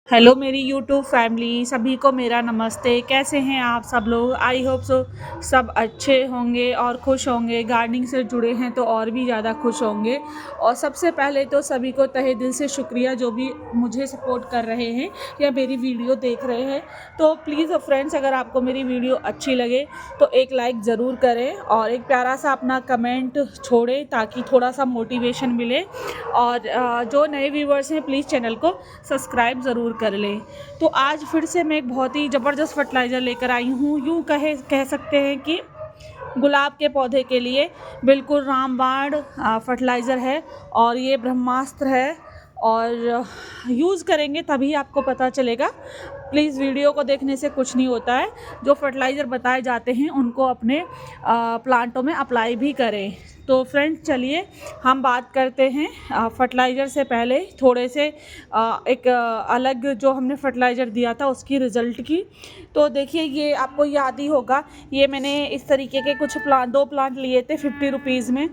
Hello मेरी YouTube family, सभी को मेरा नमस्ते। कैसे हैं आप सब लोग? आई होप सो सब अच्छे होंगे और खुश होंगे। गार्डनिंग से जुड़े हैं तो और भी ज़्यादा खुश होंगे। और सबसे पहले तो सभी को तहे दिल से शुक्रिया जो भी मुझे सपोर्ट कर रहे हैं या मेरी वीडियो देख रहे हैं। तो प्लीज़ फ्रेंड्स, अगर आपको मेरी वीडियो अच्छी लगे तो एक लाइक ज़रूर करें और एक प्यारा सा अपना कमेंट छोड़ें ताकि थोड़ा सा मोटिवेशन मिले। और जो नए व्यूवर्स हैं प्लीज़ चैनल को सब्सक्राइब ज़रूर कर लें। तो आज फिर से मैं एक बहुत ही ज़बरदस्त फर्टिलाइज़र लेकर आई हूँ। यूँ कह सकते हैं कि गुलाब के पौधे के लिए बिल्कुल रामबाण फर्टिलाइज़र है और ये ब्रह्मास्त्र है। और यूज़ करेंगे तभी आपको पता चलेगा। प्लीज़ वीडियो को देखने से कुछ नहीं होता है। जो फर्टिलाइज़र बताए जाते हैं उनको अपने प्लांटों में अप्लाई भी करें। तो फ्रेंड्स चलिए हम बात करते हैं फर्टिलाइज़र से पहले थोड़े से एक अलग जो हमने फर्टिलाइज़र दिया था उसकी रिज़ल्ट की। तो देखिए, ये आपको याद ही होगा, ये मैंने इस तरीके के कुछ दो प्लांट लिए थे 50 रुपीज़ में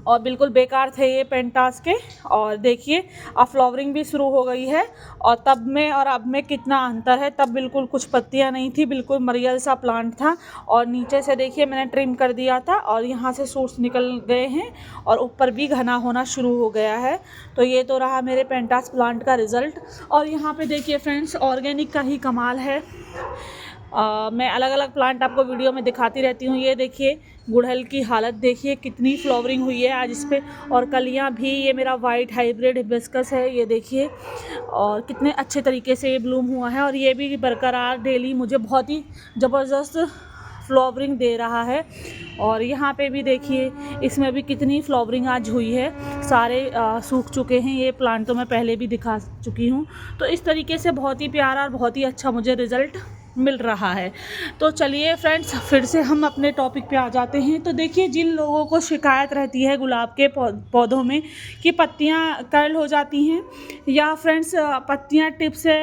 और बिल्कुल बेकार थे ये पेंटास के। और देखिए अब फ्लावरिंग भी शुरू हो गई है और तब में और अब में कितना अंतर है। तब बिल्कुल कुछ पत्तियां नहीं थी, बिल्कुल मरियल सा प्लांट था। और नीचे से देखिए मैंने ट्रिम कर दिया था और यहाँ से सूट्स निकल गए हैं और ऊपर भी घना होना शुरू हो गया है। तो ये तो रहा मेरे पेंटास प्लांट का रिज़ल्ट। और यहाँ पे देखिए फ्रेंड्स, ऑर्गेनिक का ही कमाल है। मैं अलग अलग प्लांट आपको वीडियो में दिखाती रहती हूँ। ये देखिए गुड़हल की हालत देखिए, कितनी फ्लावरिंग हुई है आज इस पे। और कलियाँ भी, ये मेरा वाइट हाइब्रिड हिबिस्कस है, ये देखिए। और कितने अच्छे तरीके से ये ब्लूम हुआ है और ये भी बरकरार डेली मुझे बहुत ही ज़बरदस्त फ्लावरिंग दे रहा है। और यहाँ पे भी देखिए, इसमें भी कितनी फ्लावरिंग आज हुई है। सारे सूख चुके हैं ये प्लांट, तो मैं पहले भी दिखा चुकी हूँ। तो इस तरीके से बहुत ही प्यारा और बहुत ही अच्छा मुझे रिज़ल्ट मिल रहा है। तो चलिए फ्रेंड्स, फिर से हम अपने टॉपिक पे आ जाते हैं। तो देखिए, जिन लोगों को शिकायत रहती है गुलाब के पौधों में कि पत्तियां कर्ल हो जाती हैं या फ्रेंड्स पत्तियां टिप से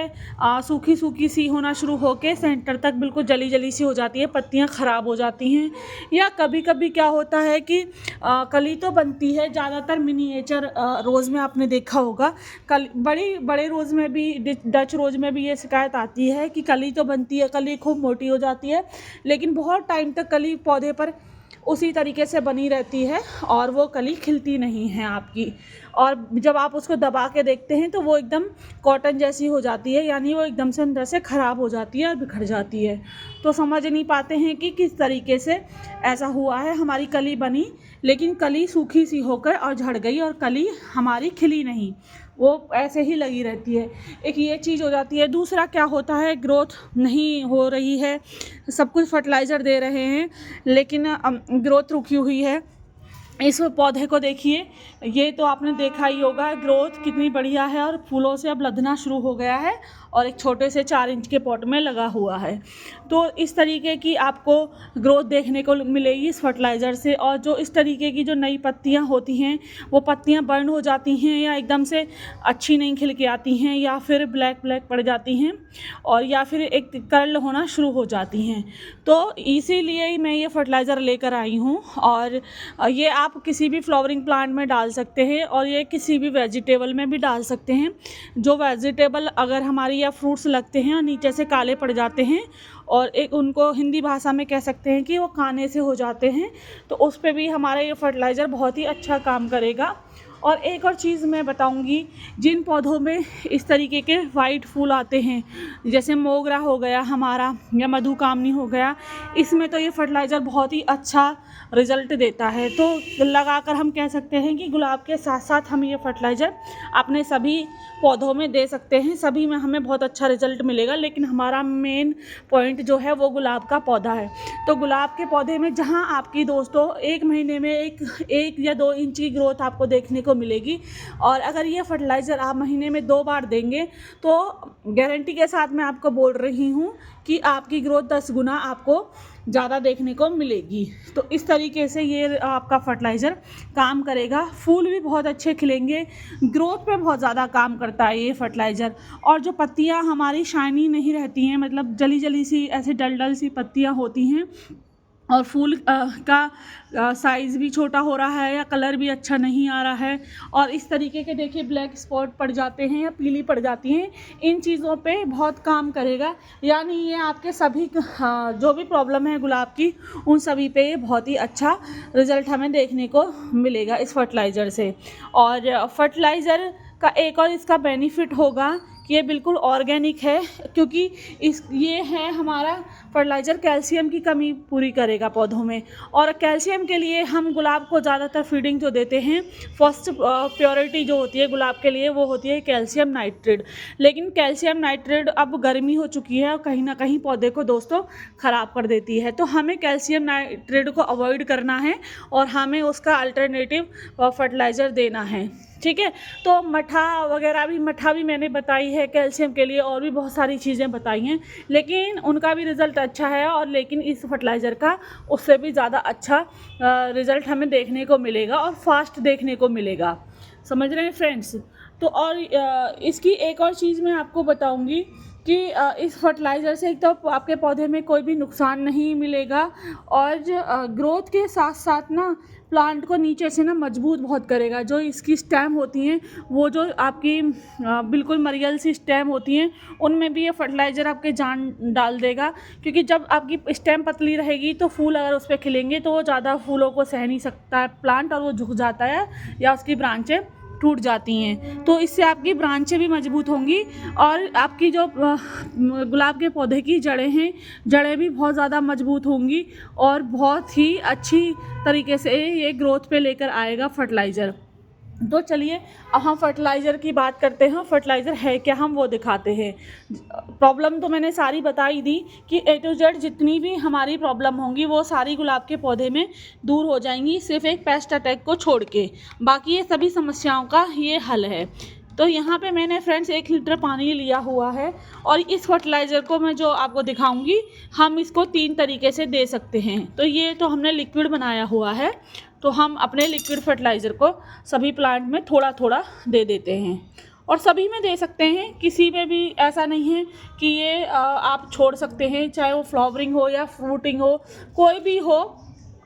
सूखी सूखी सी होना शुरू होकर सेंटर तक बिल्कुल जली जली सी हो जाती है, पत्तियां ख़राब हो जाती हैं। या कभी कभी क्या होता है कि कली तो बनती है, ज़्यादातर मिनिएचर रोज़ में आपने देखा होगा। बड़े रोज़ में भी, डच रोज़ में भी ये शिकायत आती है कि कली तो बनती है, कली खूब मोटी हो जाती है, लेकिन बहुत टाइम तक कली पौधे पर उसी तरीके से बनी रहती है और वो कली खिलती नहीं है आपकी। और जब आप उसको दबा के देखते हैं तो वो एकदम कॉटन जैसी हो जाती है, यानी वो एकदम से अंदर से ख़राब हो जाती है और बिखर जाती है। तो समझ नहीं पाते हैं कि किस तरीके से ऐसा हुआ है। हमारी कली बनी लेकिन कली सूखी सी होकर और झड़ गई और कली हमारी खिली नहीं, वो ऐसे ही लगी रहती है। एक ये चीज़ हो जाती है। दूसरा क्या होता है, ग्रोथ नहीं हो रही है। सब कुछ फर्टिलाइज़र दे रहे हैं लेकिन ग्रोथ रुकी हुई है। इस पौधे को देखिए, ये तो आपने देखा ही होगा, ग्रोथ कितनी बढ़िया है और फूलों से अब लदना शुरू हो गया है और एक छोटे से 4 इंच के पॉट में लगा हुआ है। तो इस तरीके की आपको ग्रोथ देखने को मिलेगी इस फर्टिलाइज़र से। और जो इस तरीके की जो नई पत्तियां होती हैं वो पत्तियां बर्न हो जाती हैं या एकदम से अच्छी नहीं खिल के आती हैं या फिर ब्लैक ब्लैक पड़ जाती हैं और या फिर एक कर्ल होना शुरू हो जाती हैं। तो इसीलिए ही मैं ये फर्टिलाइज़र लेकर आई हूँ। और ये आप किसी भी फ्लावरिंग प्लांट में डाल सकते हैं और ये किसी भी वेजिटेबल में भी डाल सकते हैं। जो वेजिटेबल अगर हमारी या फ्रूट्स लगते हैं और नीचे से काले पड़ जाते हैं और एक उनको हिंदी भाषा में कह सकते हैं कि वो काने से हो जाते हैं, तो उस पे भी हमारा ये फर्टिलाइज़र बहुत ही अच्छा काम करेगा। और एक और चीज़ मैं बताऊंगी, जिन पौधों में इस तरीके के वाइट फूल आते हैं, जैसे मोगरा हो गया हमारा या मधुकामनी हो गया, इसमें तो ये फर्टिलाइज़र बहुत ही अच्छा रिज़ल्ट देता है। तो लगाकर हम कह सकते हैं कि गुलाब के साथ साथ हम ये फर्टिलाइज़र अपने सभी पौधों में दे सकते हैं। सभी में हमें बहुत अच्छा रिज़ल्ट मिलेगा, लेकिन हमारा मेन पॉइंट जो है वो गुलाब का पौधा है। तो गुलाब के पौधे में जहाँ आपकी दोस्तों 1 महीने में एक या 2 इंच की ग्रोथ आपको देखने को मिलेगी, और अगर ये फर्टिलाइज़र आप महीने में 2 बार देंगे तो गारंटी के साथ मैं आपको बोल रही हूँ कि आपकी ग्रोथ 10 गुना आपको ज़्यादा देखने को मिलेगी। तो इस तरीके से ये आपका फर्टिलाइज़र काम करेगा। फूल भी बहुत अच्छे खिलेंगे, ग्रोथ पे बहुत ज़्यादा काम करता है ये फर्टिलाइज़र। और जो पत्तियाँ हमारी शाइनी नहीं रहती हैं, मतलब जली जली सी ऐसे डल डल सी पत्तियाँ होती हैं, और फूल का साइज़ भी छोटा हो रहा है या कलर भी अच्छा नहीं आ रहा है, और इस तरीके के देखिए ब्लैक स्पॉट पड़ जाते हैं या पीली पड़ जाती हैं, इन चीज़ों पे बहुत काम करेगा। यानी ये आपके सभी जो भी प्रॉब्लम है गुलाब की, उन सभी पे ये बहुत ही अच्छा रिज़ल्ट हमें देखने को मिलेगा इस फर्टिलाइज़र से। और फर्टिलाइज़र का एक और इसका बेनिफिट होगा कि ये बिल्कुल ऑर्गेनिक है, क्योंकि ये है हमारा फर्टिलाइज़र कैल्शियम की कमी पूरी करेगा पौधों में। और कैल्शियम के लिए हम गुलाब को ज़्यादातर फीडिंग जो देते हैं, फर्स्ट प्योरिटी जो होती है गुलाब के लिए वो होती है कैल्शियम नाइट्रेट। लेकिन कैल्शियम नाइट्रेट अब गर्मी हो चुकी है और कहीं ना कहीं पौधे को दोस्तों ख़राब कर देती है, तो हमें कैल्शियम नाइट्रेट को अवॉइड करना है और हमें उसका अल्टरनेटिव फर्टिलाइज़र देना है। ठीक है, तो मठा भी मैंने बताई है कैल्शियम के लिए, और भी बहुत सारी चीज़ें बताई हैं, लेकिन उनका भी रिज़ल्ट अच्छा है। और लेकिन इस फर्टिलाइज़र का उससे भी ज़्यादा अच्छा रिज़ल्ट हमें देखने को मिलेगा और फास्ट देखने को मिलेगा। समझ रहे हैं फ्रेंड्स? तो और इसकी एक और चीज़ मैं आपको बताऊंगी कि इस फर्टिलाइज़र से एक तो आपके पौधे में कोई भी नुकसान नहीं मिलेगा, और ग्रोथ के साथ साथ ना प्लांट को नीचे से ना मजबूत बहुत करेगा। जो इसकी स्टेम होती हैं, वो जो आपकी बिल्कुल मरियल सी स्टेम होती हैं, उनमें भी ये फर्टिलाइज़र आपके जान डाल देगा। क्योंकि जब आपकी स्टेम पतली रहेगी तो फूल अगर उस पर खिलेंगे तो वो ज़्यादा फूलों को सह नहीं सकता है प्लांट, और वो झुक जाता है या उसकी ब्रांचें टूट जाती हैं। तो इससे आपकी ब्रांचें भी मजबूत होंगी, और आपकी जो गुलाब के पौधे की जड़ें हैं, जड़ें भी बहुत ज़्यादा मजबूत होंगी, और बहुत ही अच्छी तरीके से ये ग्रोथ पे लेकर आएगा फर्टिलाइज़र। तो चलिए अब हम फर्टिलाइज़र की बात करते हैं। फर्टिलाइज़र है क्या, हम वो दिखाते हैं। प्रॉब्लम तो मैंने सारी बता ही दी कि A to Z जितनी भी हमारी प्रॉब्लम होंगी वो सारी गुलाब के पौधे में दूर हो जाएंगी, सिर्फ एक पेस्ट अटैक को छोड़ के। बाकी ये सभी समस्याओं का ये हल है। तो यहाँ पे मैंने फ्रेंड्स 1 लीटर पानी लिया हुआ है, और इस फर्टिलाइज़र को मैं जो आपको दिखाऊंगी, हम इसको 3 तरीके से दे सकते हैं। तो ये तो हमने लिक्विड बनाया हुआ है, तो हम अपने लिक्विड फर्टिलाइज़र को सभी प्लांट में थोड़ा थोड़ा दे देते हैं, और सभी में दे सकते हैं, किसी में भी ऐसा नहीं है कि ये आप छोड़ सकते हैं। चाहे वो फ्लावरिंग हो या फ्रूटिंग हो, कोई भी हो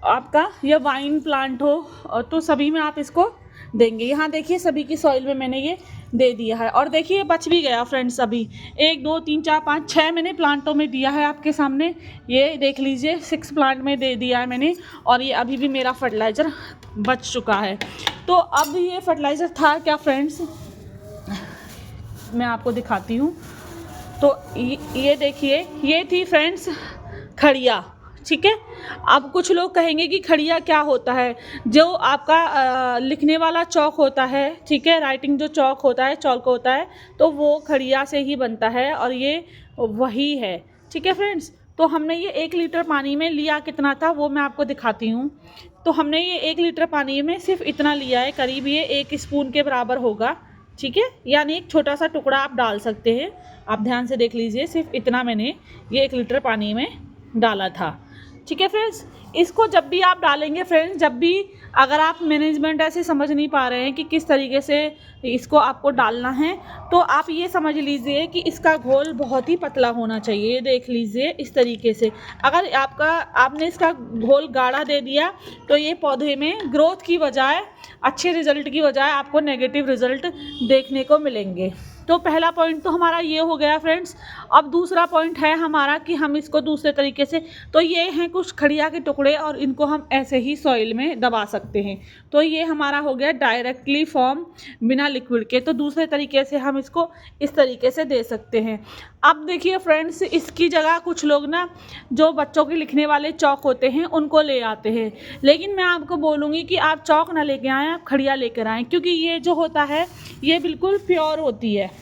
आपका, या वाइन प्लांट हो, तो सभी में आप इसको देंगे। यहाँ देखिए सभी की सॉइल में मैंने ये दे दिया है, और देखिए बच भी गया फ्रेंड्स। अभी 1 2 3 4 5 6 मैंने प्लांटों में दिया है आपके सामने, ये देख लीजिए 6 प्लांट में दे दिया है मैंने, और ये अभी भी मेरा फर्टिलाइज़र बच चुका है। तो अब ये फर्टिलाइज़र था क्या फ्रेंड्स, मैं आपको दिखाती हूँ। तो ये देखिए, ये थी फ्रेंड्स खड़िया। ठीक है, अब कुछ लोग कहेंगे कि खड़िया क्या होता है। जो आपका लिखने वाला चौक होता है, ठीक है, राइटिंग जो चौक होता है, चौक होता है, तो वो खड़िया से ही बनता है, और ये वही है। ठीक है फ्रेंड्स, तो हमने ये 1 लीटर पानी में लिया कितना था वो मैं आपको दिखाती हूँ। तो हमने ये 1 लीटर पानी में सिर्फ इतना लिया है, करीब ये 1 स्पून के बराबर होगा। ठीक है, यानी एक छोटा सा टुकड़ा आप डाल सकते हैं। आप ध्यान से देख लीजिए, सिर्फ इतना मैंने ये 1 लीटर पानी में डाला था। ठीक है फ्रेंड्स, इसको जब भी आप डालेंगे फ्रेंड्स, जब भी अगर आप मैनेजमेंट ऐसे समझ नहीं पा रहे हैं कि किस तरीके से इसको आपको डालना है, तो आप ये समझ लीजिए कि इसका घोल बहुत ही पतला होना चाहिए। ये देख लीजिए इस तरीके से। अगर आपने इसका घोल गाढ़ा दे दिया तो ये पौधे में ग्रोथ की बजाय, अच्छे रिजल्ट की बजाय आपको नेगेटिव रिजल्ट देखने को मिलेंगे। तो पहला पॉइंट तो हमारा ये हो गया फ्रेंड्स। अब दूसरा पॉइंट है हमारा कि हम इसको दूसरे तरीके से, तो ये हैं कुछ खड़िया के टुकड़े, और इनको हम ऐसे ही सॉइल में दबा सकते हैं। तो ये हमारा हो गया डायरेक्टली फॉर्म, बिना लिक्विड के। तो दूसरे तरीके से हम इसको इस तरीके से दे सकते हैं। अब देखिए फ्रेंड्स, इसकी जगह कुछ लोग ना जो बच्चों के लिखने वाले चौक होते हैं उनको ले आते हैं, लेकिन मैं आपको बोलूँगी कि आप चौक ना लेके आएँ, आप खड़िया लेकर आएँ, क्योंकि ये जो होता है ये बिल्कुल प्योर होती है।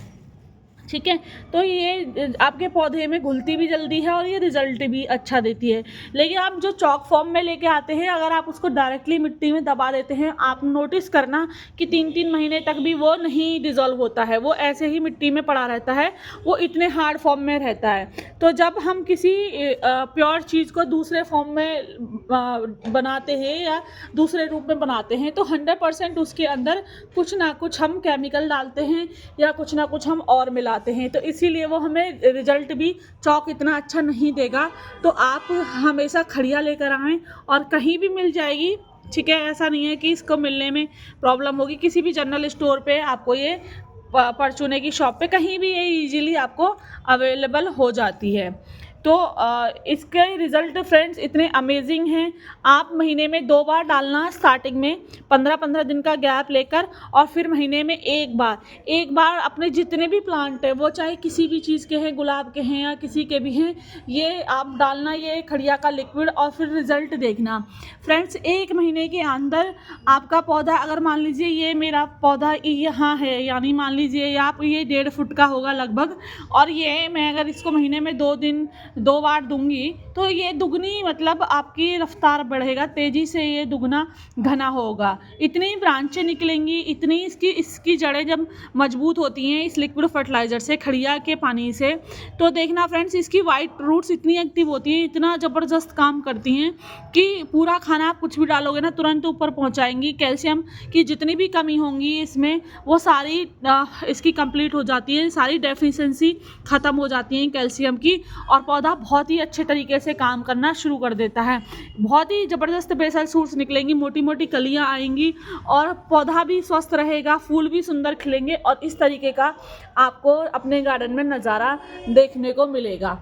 ठीक है, तो ये आपके पौधे में घुलती भी जल्दी है और ये रिजल्ट भी अच्छा देती है। लेकिन आप जो चॉक फॉर्म में लेके आते हैं, अगर आप उसको डायरेक्टली मिट्टी में दबा देते हैं, आप नोटिस करना कि 3-3 महीने तक भी वो नहीं डिज़ोल्व होता है, वो ऐसे ही मिट्टी में पड़ा रहता है, वो इतने हार्ड फॉर्म में रहता है। तो जब हम किसी प्योर चीज़ को दूसरे फॉर्म में बनाते हैं या दूसरे रूप में बनाते हैं, तो 100% उसके अंदर कुछ ना कुछ हम केमिकल डालते हैं या कुछ ना कुछ हम और मिला लगाते हैं, तो इसीलिए वो हमें रिजल्ट भी चौक इतना अच्छा नहीं देगा। तो आप हमेशा खड़िया लेकर आएँ, और कहीं भी मिल जाएगी, ठीक है। ऐसा नहीं है कि इसको मिलने में प्रॉब्लम होगी, किसी भी जनरल स्टोर पे आपको ये परचूने की शॉप पे कहीं भी ये इजीली आपको अवेलेबल हो जाती है। तो इसके रिज़ल्ट फ्रेंड्स इतने अमेजिंग हैं। आप महीने में 2 बार डालना, स्टार्टिंग में 15-15 दिन का गैप लेकर, और फिर महीने में एक बार अपने जितने भी प्लांट हैं, वो चाहे किसी भी चीज़ के हैं, गुलाब के हैं या किसी के भी हैं, ये आप डालना, ये खड़िया का लिक्विड, और फिर रिज़ल्ट देखना फ्रेंड्स। 1 महीने के अंदर आपका पौधा, अगर मान लीजिए ये मेरा पौधा यहाँ है, यानी मान लीजिए आप ये 1.5 फुट का होगा लगभग, और ये मैं अगर इसको महीने में 2 बार दूंगी, तो ये दुगनी मतलब आपकी रफ्तार बढ़ेगा, तेज़ी से ये दुगना घना होगा। इतनी ब्रांचें निकलेंगी, इतनी इसकी जड़ें जब मजबूत होती हैं इस लिक्विड फर्टिलाइज़र से, खड़िया के पानी से, तो देखना फ्रेंड्स इसकी वाइट रूट्स इतनी एक्टिव होती हैं, इतना ज़बरदस्त काम करती हैं कि पूरा खाना आप कुछ भी डालोगे ना तुरंत ऊपर पहुंचाएंगी। कैल्शियम की जितनी भी कमी होंगी इसमें, वो सारी इसकी कंप्लीट हो जाती है, सारी डेफिशिएंसी ख़त्म हो जाती है कैल्शियम की, और पौधा बहुत ही अच्छे तरीके से काम करना शुरू कर देता है। बहुत ही ज़बरदस्त बेसल सूट्स निकलेंगी, मोटी मोटी कलियां आएंगी, और पौधा भी स्वस्थ रहेगा, फूल भी सुंदर खिलेंगे, और इस तरीके का आपको अपने गार्डन में नज़ारा देखने को मिलेगा।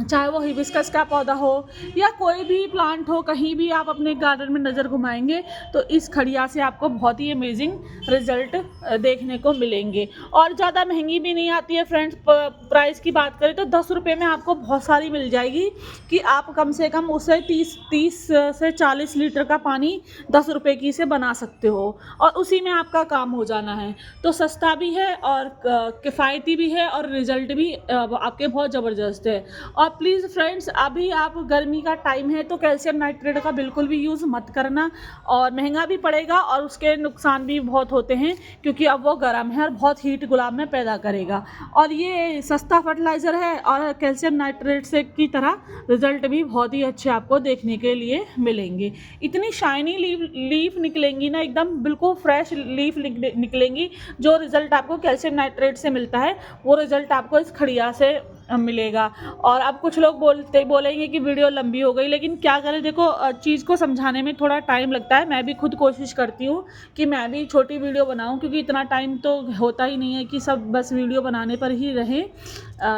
चाहे वो हिबिस्कस का पौधा हो या कोई भी प्लांट हो, कहीं भी आप अपने गार्डन में नज़र घुमाएंगे तो इस खड़िया से आपको बहुत ही अमेजिंग रिजल्ट देखने को मिलेंगे। और ज़्यादा महंगी भी नहीं आती है फ्रेंड्स। प्राइस की बात करें तो 10 रुपये में आपको बहुत सारी मिल जाएगी, कि आप कम से कम उसे 30 से 40 लीटर का पानी 10 रुपये की से बना सकते हो, और उसी में आपका काम हो जाना है। तो सस्ता भी है और किफ़ायती भी है, और रिज़ल्ट भी आपके बहुत ज़बरदस्त है। और प्लीज़ फ्रेंड्स, अभी आप गर्मी का टाइम है तो कैल्शियम नाइट्रेट का बिल्कुल भी यूज़ मत करना, और महंगा भी पड़ेगा, और उसके नुकसान भी बहुत होते हैं, क्योंकि अब वो गर्म है और बहुत हीट गुलाब में पैदा करेगा। और ये सस्ता फर्टिलाइज़र है, और कैल्शियम नाइट्रेट से की तरह रिज़ल्ट भी बहुत ही अच्छे आपको देखने के लिए मिलेंगे। इतनी शाइनी लीफ निकलेंगी ना, एकदम बिल्कुल फ्रेश लीफ निकलेंगी। जो रिज़ल्ट आपको कैल्शियम नाइट्रेट से मिलता है, वो रिज़ल्ट आपको इस खड़िया से मिलेगा। और अब कुछ लोग बोलेंगे कि वीडियो लंबी हो गई, लेकिन क्या करें, देखो चीज़ को समझाने में थोड़ा टाइम लगता है। मैं भी खुद कोशिश करती हूँ कि मैं भी छोटी वीडियो बनाऊँ, क्योंकि इतना टाइम तो होता ही नहीं है कि सब बस वीडियो बनाने पर ही रहें।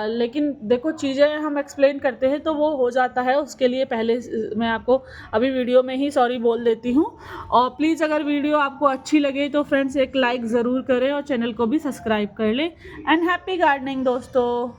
लेकिन देखो, चीज़ें हम एक्सप्लेन करते हैं तो वो हो जाता है, उसके लिए पहले मैं आपको अभी वीडियो में ही सॉरी बोल देती हूँ। और प्लीज़ अगर वीडियो आपको अच्छी लगे तो फ्रेंड्स एक लाइक ज़रूर करें, और चैनल को भी सब्सक्राइब कर लें। एंड हैप्पी गार्डनिंग दोस्तों।